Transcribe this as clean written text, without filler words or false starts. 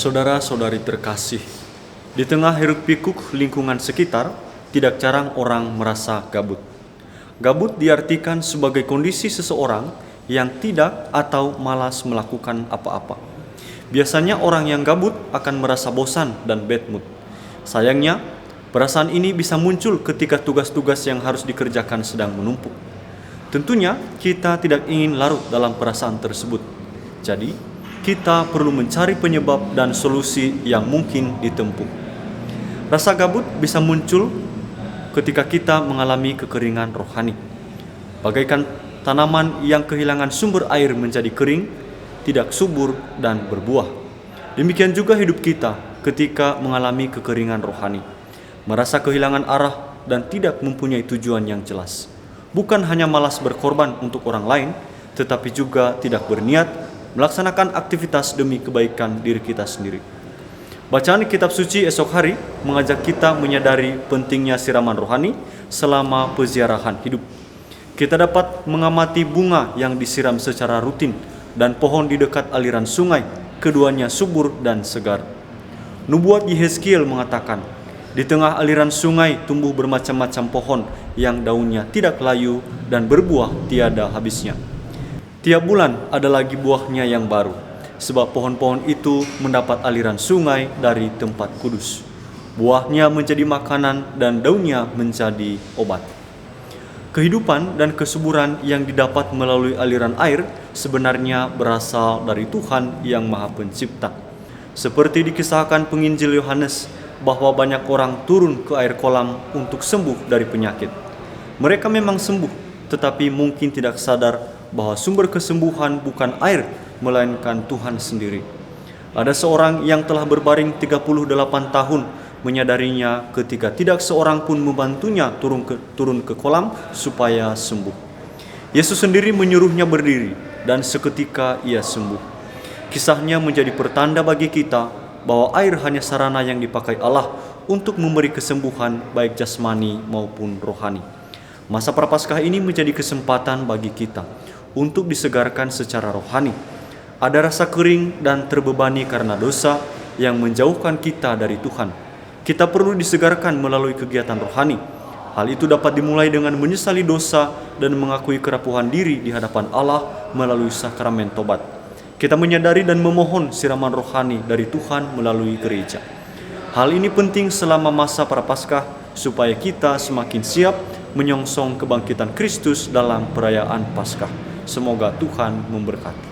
Saudara-saudari terkasih, di tengah hiruk-pikuk lingkungan sekitar, tidak jarang orang merasa gabut. Gabut diartikan sebagai kondisi seseorang yang tidak atau malas melakukan apa-apa. Biasanya orang yang gabut akan merasa bosan dan bad mood. Sayangnya, perasaan ini bisa muncul ketika tugas-tugas yang harus dikerjakan sedang menumpuk. Tentunya kita tidak ingin larut dalam perasaan tersebut. Jadi, kita perlu mencari penyebab dan solusi yang mungkin ditempuh. Rasa gabut bisa muncul ketika kita mengalami kekeringan rohani. Bagaikan tanaman yang kehilangan sumber air menjadi kering, tidak subur dan berbuah. Demikian juga hidup kita ketika mengalami kekeringan rohani. Merasa kehilangan arah dan tidak mempunyai tujuan yang jelas. Bukan hanya malas berkorban untuk orang lain, tetapi juga tidak berniat melaksanakan aktivitas demi kebaikan diri kita sendiri. Bacaan kitab suci esok hari mengajak kita menyadari pentingnya siraman rohani selama peziarahan hidup. Kita dapat mengamati bunga yang disiram secara rutin dan pohon di dekat aliran sungai, keduanya subur dan segar. Nubuat Yehezkiel mengatakan, di tengah aliran sungai tumbuh bermacam-macam pohon yang daunnya tidak layu dan berbuah tiada habisnya. Tiap bulan ada lagi buahnya yang baru, sebab pohon-pohon itu mendapat aliran sungai dari tempat kudus. Buahnya menjadi makanan dan daunnya menjadi obat. Kehidupan dan kesuburan yang didapat melalui aliran air sebenarnya berasal dari Tuhan yang Maha Pencipta. Seperti dikisahkan penginjil Yohanes bahwa banyak orang turun ke air kolam untuk sembuh dari penyakit. Mereka memang sembuh, tetapi mungkin tidak sadar bahwa sumber kesembuhan bukan air, melainkan Tuhan sendiri. Ada seorang yang telah berbaring 38 tahun menyadarinya ketika tidak seorang pun membantunya turun ke kolam supaya sembuh. Yesus sendiri menyuruhnya berdiri dan seketika ia sembuh. Kisahnya menjadi pertanda bagi kita bahwa air hanya sarana yang dipakai Allah untuk memberi kesembuhan baik jasmani maupun rohani. Masa Prapaskah ini menjadi kesempatan bagi kita untuk disegarkan secara rohani. Ada rasa kering dan terbebani karena dosa yang menjauhkan kita dari Tuhan. Kita perlu disegarkan melalui kegiatan rohani. Hal itu dapat dimulai dengan menyesali dosa dan mengakui kerapuhan diri di hadapan Allah melalui sakramen tobat. Kita menyadari dan memohon siraman rohani dari Tuhan melalui gereja. Hal ini penting selama masa Prapaskah supaya kita semakin siap menyongsong kebangkitan Kristus dalam perayaan Paskah. Semoga Tuhan memberkati.